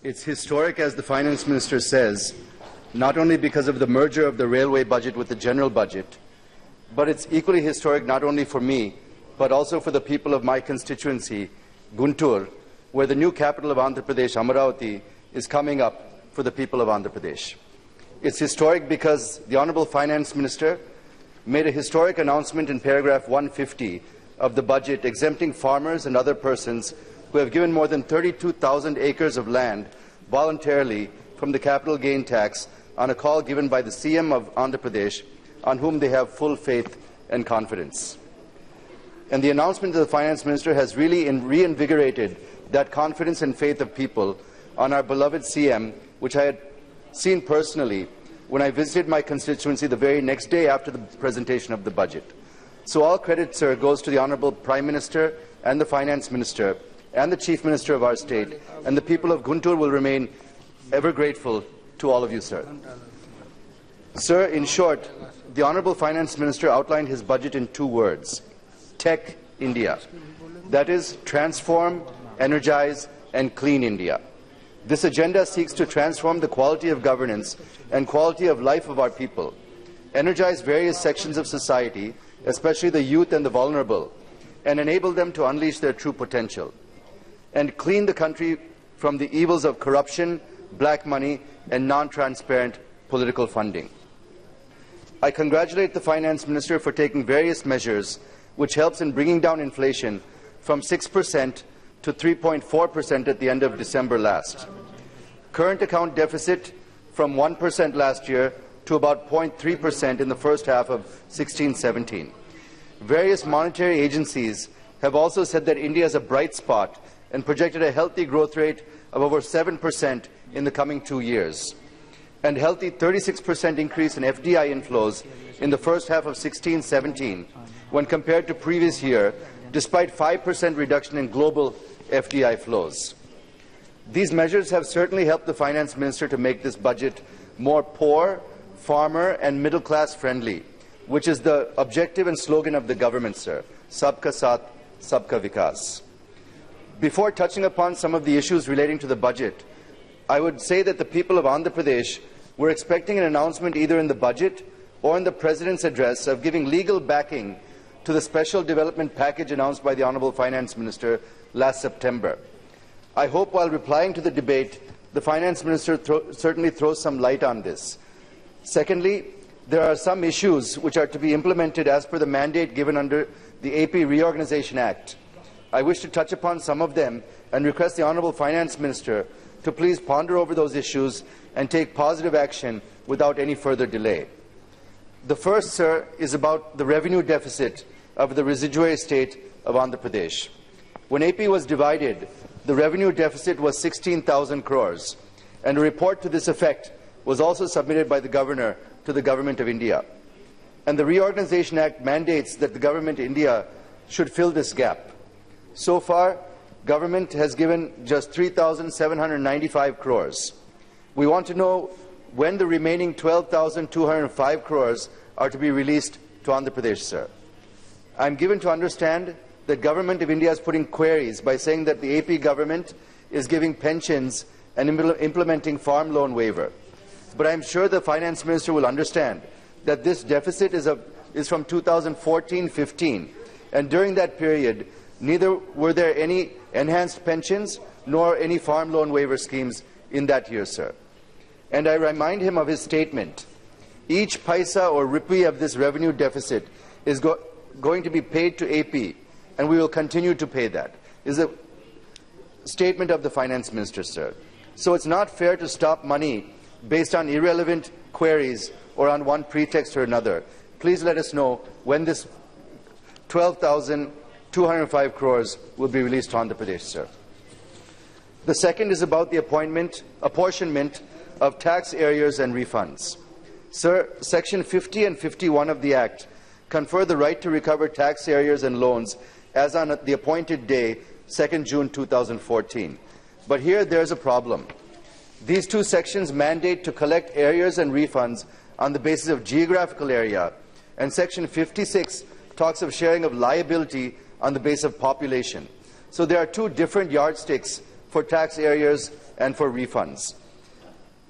It's historic, as the Finance Minister says, not only because of the merger of the railway budget with the general budget, but it's equally historic not only for me, but also for the people of my constituency, Guntur, where the new capital of Andhra Pradesh, Amaravati, is coming up for the people of Andhra Pradesh. It's historic because the Honourable Finance Minister made a historic announcement in paragraph 150 of the budget exempting farmers and other persons who have given more than 32,000 acres of land voluntarily from the capital gain tax on a call given by the CM of Andhra Pradesh, on whom they have full faith and confidence. And the announcement of the Finance Minister has really reinvigorated that confidence and faith of people on our beloved CM, which I had seen personally when I visited my constituency the very next day after the presentation of the budget. So all credit, sir, goes to the Honourable Prime Minister and the Finance Minister and the Chief Minister of our state, and the people of Guntur will remain ever grateful to all of you, sir. Sir, in short, the Honourable Finance Minister outlined his budget in 2 words: Tech India. That is, transform, energize and clean India. This agenda seeks to transform the quality of governance and quality of life of our people, energize various sections of society, especially the youth and the vulnerable, and enable them to unleash their true potential, and clean the country from the evils of corruption, black money and non-transparent political funding. I congratulate the Finance Minister for taking various measures which helps in bringing down inflation from 6% to 3.4% at the end of December last. Current account deficit from 1% last year to about 0.3% in the first half of 16-17. Various monetary agencies have also said that India is a bright spot and projected a healthy growth rate of over 7% in the coming 2 years, and healthy 36% increase in FDI inflows in the first half of 16-17 when compared to previous year, despite 5% reduction in global FDI flows. These measures have certainly helped the Finance Minister to make this budget more poor, farmer and middle class friendly, which is the objective and slogan of the government, sir. Sabka Saath, Sabka Vikas. Before touching upon some of the issues relating to the budget, I would say that the people of Andhra Pradesh were expecting an announcement either in the budget or in the President's address of giving legal backing to the special development package announced by the Honourable Finance Minister last September. I hope while replying to the debate, the Finance Minister certainly throws some light on this. Secondly, there are some issues which are to be implemented as per the mandate given under the AP Reorganisation Act. I wish to touch upon some of them and request the Honourable Finance Minister to please ponder over those issues and take positive action without any further delay. The first, sir, is about the revenue deficit of the residuary estate of Andhra Pradesh. When AP was divided, the revenue deficit was 16,000 crores, and a report to this effect was also submitted by the Governor to the Government of India. And the Reorganisation Act mandates that the Government of India should fill this gap. So far, Government has given just 3,795 crores. We want to know when the remaining 12,205 crores are to be released to Andhra Pradesh, sir. I am given to understand that Government of India is putting queries by saying that the AP government is giving pensions and implementing farm loan waiver. But I am sure the Finance Minister will understand that this deficit is from 2014-15, and during that period, neither were there any enhanced pensions nor any farm loan waiver schemes in that year, sir. And I remind him of his statement. Each paisa or rupee of this revenue deficit is going to be paid to AP, and we will continue to pay that. Is a statement of the Finance Minister, sir. So it's not fair to stop money based on irrelevant queries or on one pretext or another. Please let us know when this 12,205 crores will be released to Andhra Pradesh, sir. The second is about the apportionment of tax areas and refunds. Sir, Section 50 and 51 of the Act confer the right to recover tax areas and loans as on the appointed day, 2nd June 2014. But here there is a problem. These two sections mandate to collect areas and refunds on the basis of geographical area, and Section 56 talks of sharing of liability on the basis of population. So there are two different yardsticks for tax areas and for refunds.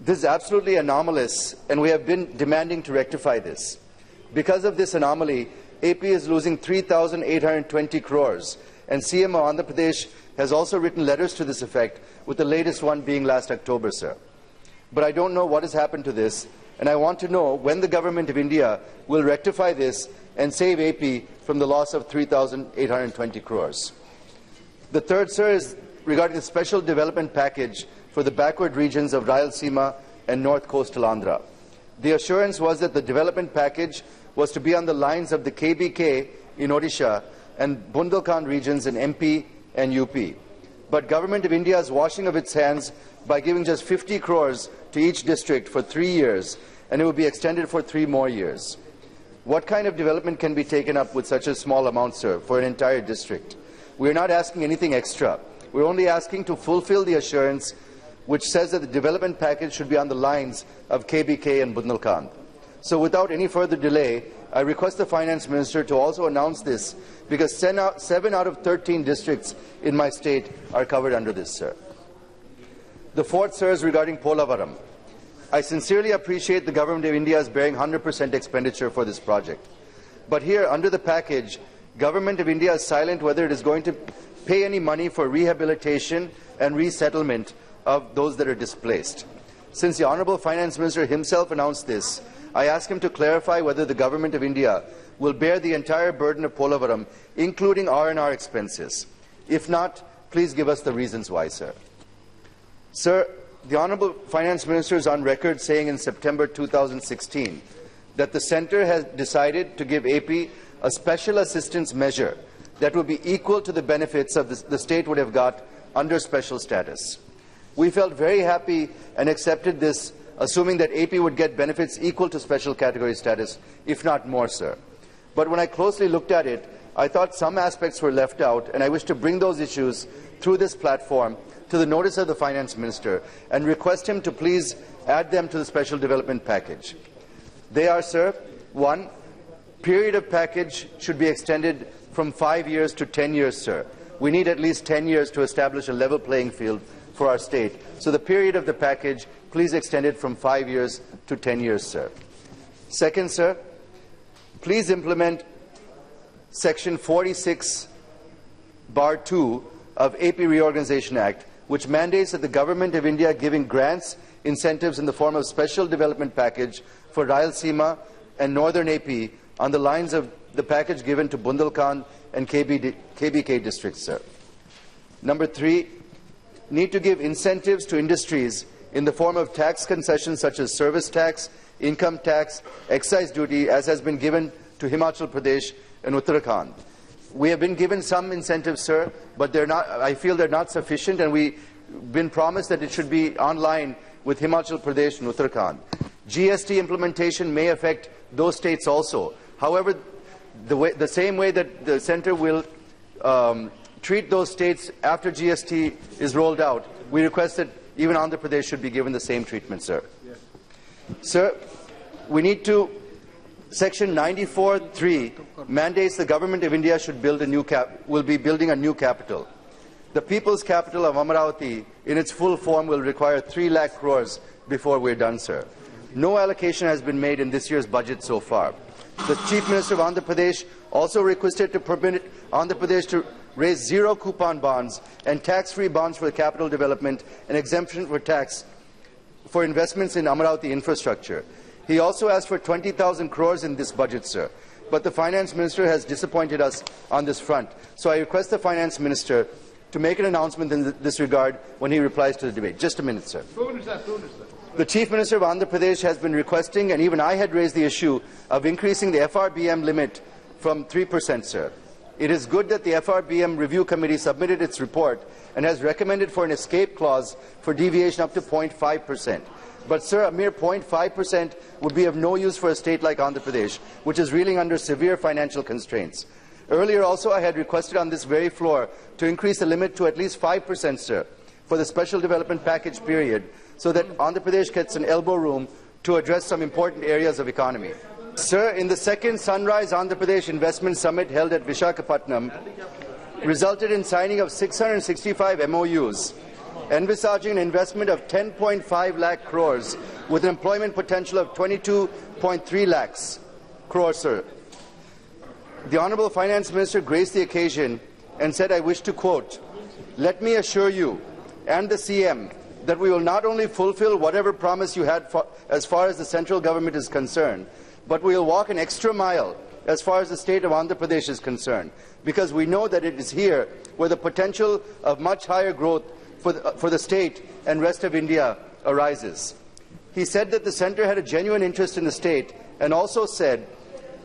This is absolutely anomalous, and we have been demanding to rectify this. Because of this anomaly, AP is losing 3,820 crores, and CMO Andhra Pradesh has also written letters to this effect, with the latest one being last October, sir. But I don't know what has happened to this, and I want to know when the Government of India will rectify this and save AP from the loss of 3,820 crores. The third, sir, is regarding the special development package for the backward regions of Rayalaseema and North Coastal Andhra. The assurance was that the development package was to be on the lines of the KBK in Odisha and Bundelkhand regions in MP and UP. But Government of India is washing of its hands by giving just 50 crores to each district for 3 years, and it will be extended for 3 more years. What kind of development can be taken up with such a small amount, sir, for an entire district? We are not asking anything extra. We are only asking to fulfill the assurance which says that the development package should be on the lines of KBK and Bundelkhand. So without any further delay, I request the Finance Minister to also announce this, because 7 out of 13 districts in my state are covered under this, sir. The fourth, sir, is regarding Polavaram. I sincerely appreciate the Government of India is bearing 100% expenditure for this project. But here, under the package, Government of India is silent whether it is going to pay any money for rehabilitation and resettlement of those that are displaced. Since the Honourable Finance Minister himself announced this, I ask him to clarify whether the Government of India will bear the entire burden of Polavaram, including R&R expenses. If not, please give us the reasons why, sir. Sir, the Honourable Finance Minister is on record saying in September 2016 that the Centre has decided to give AP a special assistance measure that will be equal to the benefits of the state would have got under special status. We felt very happy and accepted this, assuming that AP would get benefits equal to special category status, if not more, sir. But when I closely looked at it, I thought some aspects were left out, and I wish to bring those issues through this platform to the notice of the Finance Minister and request him to please add them to the special development package. They are, sir, 1, period of package should be extended from 5 years to 10 years, sir. We need at least 10 years to establish a level playing field for our state. So the period of the package, please extend it from 5 years to 10 years, sir. Second, sir, please implement Section 46(2) of AP Reorganization Act, which mandates that the Government of India giving grants, incentives in the form of special development package for Rayalaseema and Northern AP on the lines of the package given to Bundelkhand and KBK districts, sir. Number 3, need to give incentives to industries in the form of tax concessions such as service tax, income tax, excise duty, as has been given to Himachal Pradesh and Uttarakhand. We have been given some incentives, sir, but I feel they're not sufficient, and we've been promised that it should be online with Himachal Pradesh and Uttarakhand. GST implementation may affect those states also. However, the same way that the Centre will treat those states after GST is rolled out, we request that even Andhra Pradesh should be given the same treatment, sir. Yes. Sir, we need to Section 94(3) mandates the Government of India should build will be building a new capital. The people's capital of Amaravati in its full form will require 3 lakh crores before we're done, sir. No allocation has been made in this year's budget so far. The Chief Minister of Andhra Pradesh also requested to permit Andhra Pradesh to raise 0 coupon bonds and tax-free bonds for capital development and exemption for tax for investments in Amaravati infrastructure. He also asked for 20,000 crores in this budget, sir. But the Finance Minister has disappointed us on this front. So I request the Finance Minister to make an announcement in this regard when he replies to the debate. Just a minute, sir. The Chief Minister of Andhra Pradesh has been requesting, and even I had raised the issue of increasing the FRBM limit from 3%, sir. It is good that the FRBM Review Committee submitted its report and has recommended for an escape clause for deviation up to 0.5%. But, sir, a mere 0.5% would be of no use for a state like Andhra Pradesh, which is reeling under severe financial constraints. Earlier also I had requested on this very floor to increase the limit to at least 5%, sir, for the special development package period, so that Andhra Pradesh gets an elbow room to address some important areas of economy. Sir, in the second Sunrise Andhra Pradesh Investment Summit held at Visakhapatnam, resulted in signing of 665 MOUs envisaging an investment of 10.5 lakh crores with an employment potential of 22.3 lakhs crores, sir. The Honourable Finance Minister graced the occasion and said, I wish to quote, "Let me assure you and the CM that we will not only fulfill whatever promise you had as far as the central government is concerned, but we will walk an extra mile as far as the state of Andhra Pradesh is concerned, because we know that it is here where the potential of much higher growth for the state and rest of India arises." He said that the centre had a genuine interest in the state, and also said,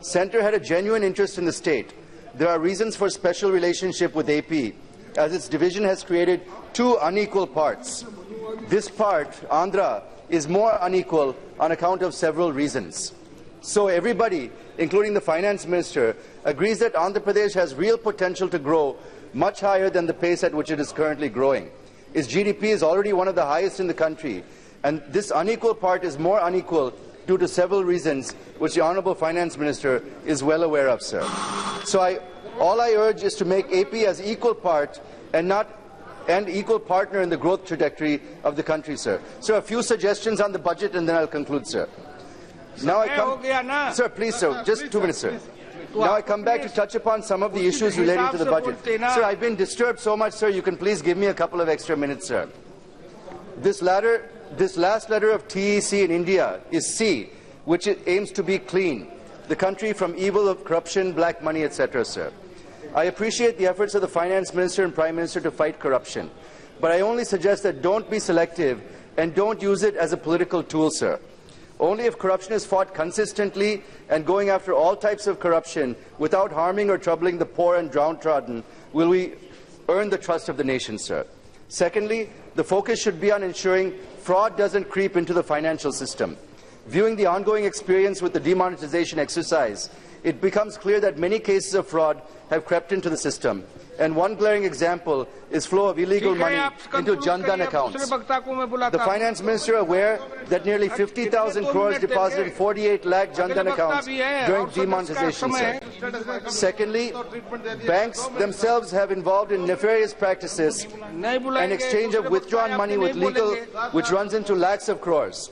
"Centre had a genuine interest in the state. There are reasons for special relationship with AP, as its division has created two unequal parts. This part, Andhra, is more unequal on account of several reasons." So everybody, including the Finance Minister, agrees that Andhra Pradesh has real potential to grow much higher than the pace at which it is currently growing. Its GDP is already one of the highest in the country, and this unequal part is more unequal due to several reasons which the Honourable Finance Minister is well aware of, sir. So all I urge is to make AP as equal part and equal partner in the growth trajectory of the country, sir. So a few suggestions on the budget, and then I'll conclude, sir. Now I come, sir, please, sir, just 2 minutes, sir. Now I come back to touch upon some of the issues relating to the budget. Sir, I've been disturbed so much, sir, you can please give me a couple of extra minutes, sir. This last letter of TEC in India is C, which it aims to be clean, the country from evil of corruption, black money, etc., sir. I appreciate the efforts of the Finance Minister and Prime Minister to fight corruption, but I only suggest that don't be selective and don't use it as a political tool, sir. Only if corruption is fought consistently and going after all types of corruption without harming or troubling the poor and downtrodden will we earn the trust of the nation, sir. Secondly, the focus should be on ensuring fraud doesn't creep into the financial system. Viewing the ongoing experience with the demonetization exercise, it becomes clear that many cases of fraud have crept into the system, and one glaring example is flow of illegal money into Jan Dhan accounts. The Finance Minister aware that nearly 50,000 crores deposited in 48 lakh Jan Dhan accounts during demonetization, sir. Secondly, banks themselves have involved in nefarious practices and exchange of withdrawn money with legal, which runs into lakhs of crores.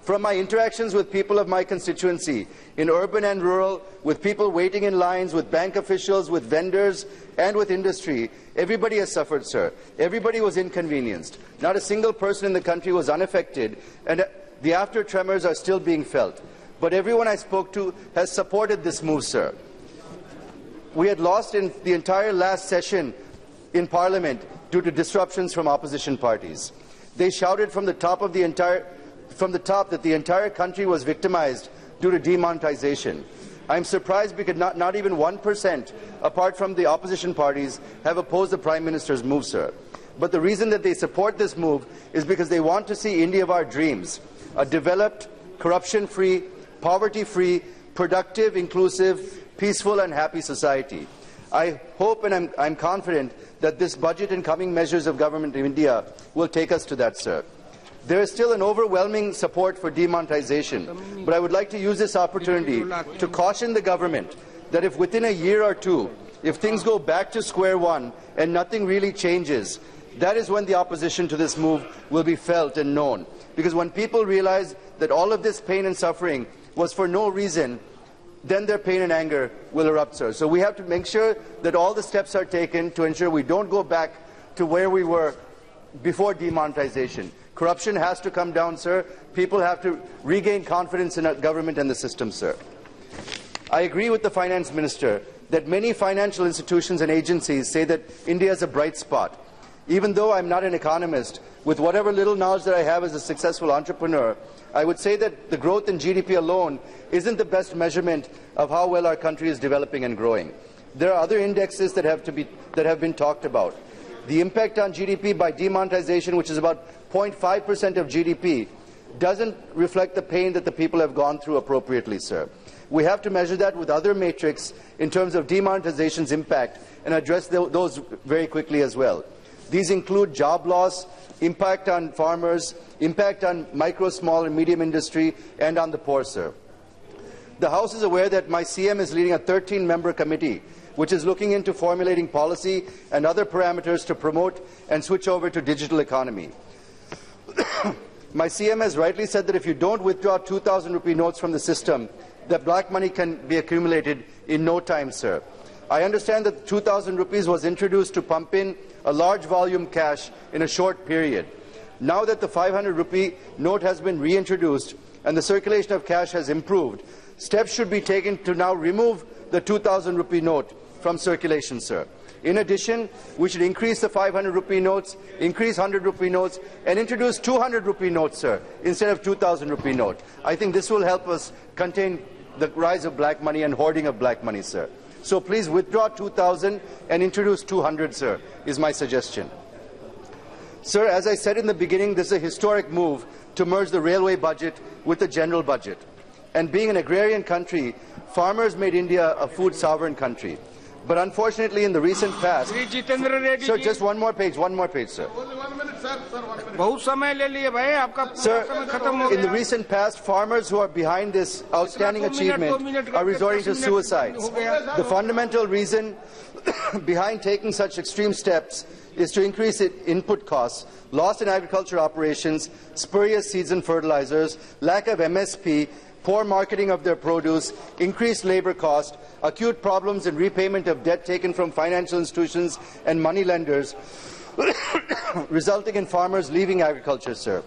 From my interactions with people of my constituency, in urban and rural, with people waiting in lines, with bank officials, with vendors, and with industry, everybody has suffered, sir. Everybody was inconvenienced. Not a single person in the country was unaffected, and the after tremors are still being felt. But everyone I spoke to has supported this move, sir. We had lost in the entire last session in Parliament due to disruptions from opposition parties. They shouted from the top that the entire country was victimized due to demonetization. I am surprised because not even 1%, apart from the opposition parties, have opposed the Prime Minister's move, sir. But the reason that they support this move is because they want to see India of our dreams, a developed, corruption-free, poverty-free, productive, inclusive, peaceful and happy society. I hope and I'm confident that this budget and coming measures of Government of India will take us to that, sir. There is still an overwhelming support for demonetization, but I would like to use this opportunity to caution the government that if within a year or two, if things go back to square one and nothing really changes, that is when the opposition to this move will be felt and known. Because when people realize that all of this pain and suffering was for no reason, then their pain and anger will erupt, sir. So we have to make sure that all the steps are taken to ensure we don't go back to where we were before demonetization. Corruption has to come down, sir. People have to regain confidence in our government and the system, sir. I agree with the Finance Minister that many financial institutions and agencies say that India is a bright spot. Even though I'm not an economist, with whatever little knowledge that I have as a successful entrepreneur, I would say that the growth in GDP alone isn't the best measurement of how well our country is developing and growing. There are other indexes that have been talked about. The impact on GDP by demonetization, which is about 0.5% of GDP, doesn't reflect the pain that the people have gone through appropriately, sir. We have to measure that with other metrics in terms of demonetization's impact and address those very quickly as well. These include job loss, impact on farmers, impact on micro, small and medium industry, and on the poor, sir. The House is aware that my CM is leading a 13-member committee which is looking into formulating policy and other parameters to promote and switch over to digital economy. My CM has rightly said that if you don't withdraw 2,000 rupee notes from the system, that black money can be accumulated in no time, sir. I understand that 2,000 rupees was introduced to pump in a large volume cash in a short period. Now that the 500 rupee note has been reintroduced and the circulation of cash has improved, steps should be taken to now remove the 2,000 rupee note from circulation, sir. In addition, we should increase the 500 rupee notes, increase 100 rupee notes, and introduce 200 rupee notes, sir, instead of 2,000 rupee note. I think this will help us contain the rise of black money and hoarding of black money, sir. So please withdraw 2,000 and introduce 200, sir, is my suggestion. Sir, as I said in the beginning, this is a historic move to merge the railway budget with the general budget. And being an agrarian country, farmers made India a food sovereign country. But unfortunately, in the recent past, sir, just one more page, sir. Sir, in the recent past, farmers who are behind this outstanding achievement are resorting to suicides. The fundamental reason behind taking such extreme steps is to increase input costs, loss in agriculture operations, spurious seeds and fertilizers, lack of MSP, poor marketing of their produce, increased labor cost, acute problems in repayment of debt taken from financial institutions and money lenders, resulting in farmers leaving agriculture, sir.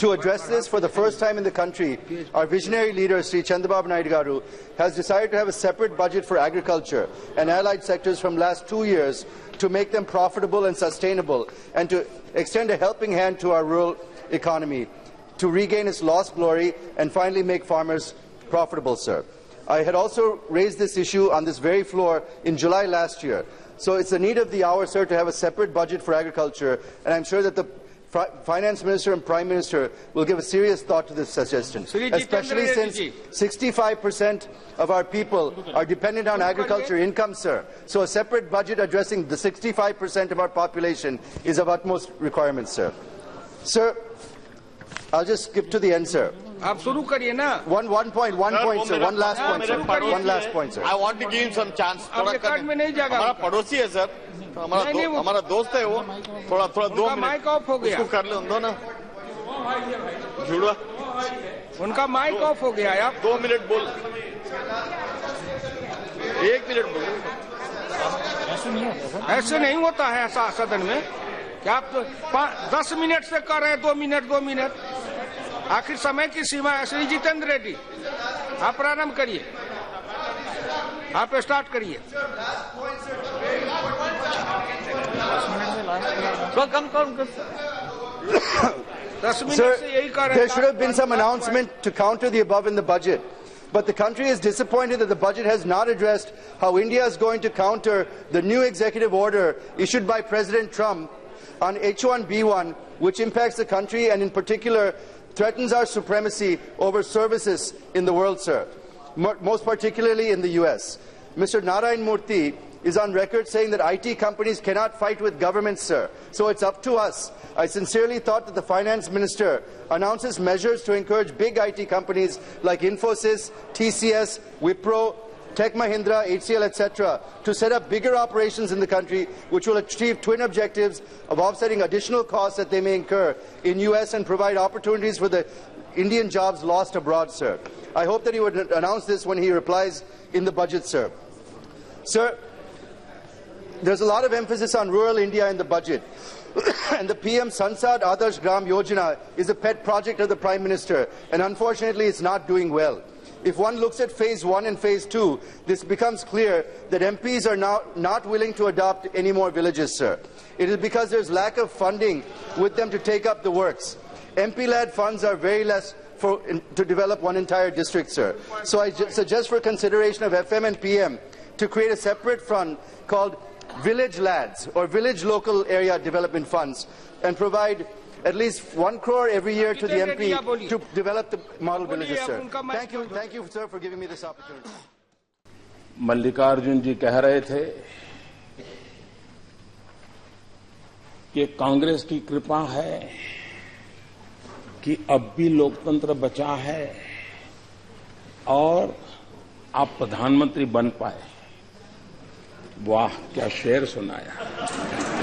To address this, for the first time in the country, our visionary leader, Sri Chandrababu Naidu Garu, has decided to have a separate budget for agriculture and allied sectors from last 2 years to make them profitable and sustainable, and to extend a helping hand to our rural economy, to regain its lost glory and finally make farmers profitable, sir. I had also raised this issue on this very floor in July last year. So it's the need of the hour, sir, to have a separate budget for agriculture, and I'm sure that the Finance Minister and Prime Minister will give a serious thought to this suggestion, especially since 65% of our people are dependent on agriculture income, sir. So a separate budget addressing the 65% of our population is of utmost requirement, sir. Sir, I'll just skip to the end, sir. आप शुरू करिए ना. One point, sir. One last point, sir. I want to give him some chance. अब record में नहीं जाएगा. हमारा पड़ोसी है सर. हमारा दोस्त है वो. थोड़ा 2 मिनट. माइक ऑफ हो गया. उसको कर ले दो ना. जुड़वा. उनका माइक ऑफ हो गया यार. 2 मिनट बोल. 1 मिनट बोल. ऐसे नहीं होता है ऐसा सदन में. क्या आप 10 मिनट से कर रहे हैं 2 मिनट. आखिर समय की सीमा है. श्री जितेंद्र रेड्डी, आप प्रारंभ करिए. आप स्टार्ट करिए. Sir, there should have been some announcement to counter the above in the budget. But the country is disappointed that the budget has not addressed how India is going to counter the new executive order issued by President Trump on H1B1, which impacts the country and in particular threatens our supremacy over services in the world, sir, most particularly in the US. Mr. Narayan Murthy is on record saying that IT companies cannot fight with governments, sir. So it's up to us. I sincerely thought that the Finance Minister announces measures to encourage big IT companies like Infosys, TCS, Wipro, Tech Mahindra, HCL, etc., to set up bigger operations in the country, which will achieve twin objectives of offsetting additional costs that they may incur in US and provide opportunities for the Indian jobs lost abroad, sir. I hope that he would announce this when he replies in the budget, sir. Sir, there's a lot of emphasis on rural India in the budget. And the PM Sansad Adarsh Gram Yojana is a pet project of the Prime Minister, and unfortunately it's not doing well. If one looks at Phase 1 and Phase 2, this becomes clear that MPs are now not willing to adopt any more villages, sir. It is because there's lack of funding with them to take up the works. MP-led funds are very less to develop one entire district, sir. So I suggest for consideration of FM and PM to create a separate fund called Village Lads or Village Local Area Development Funds and provide at least 1 crore every year to the MP to develop the model villages, sir. Thank you, sir, for giving me this opportunity. Mallikarjun जी कह रहे थे कि कांग्रेस की कृपा है कि अब भी लोकतंत्र बचा है और आप प्रधानमंत्री बन पाए। वाह क्या शेर सुनाया।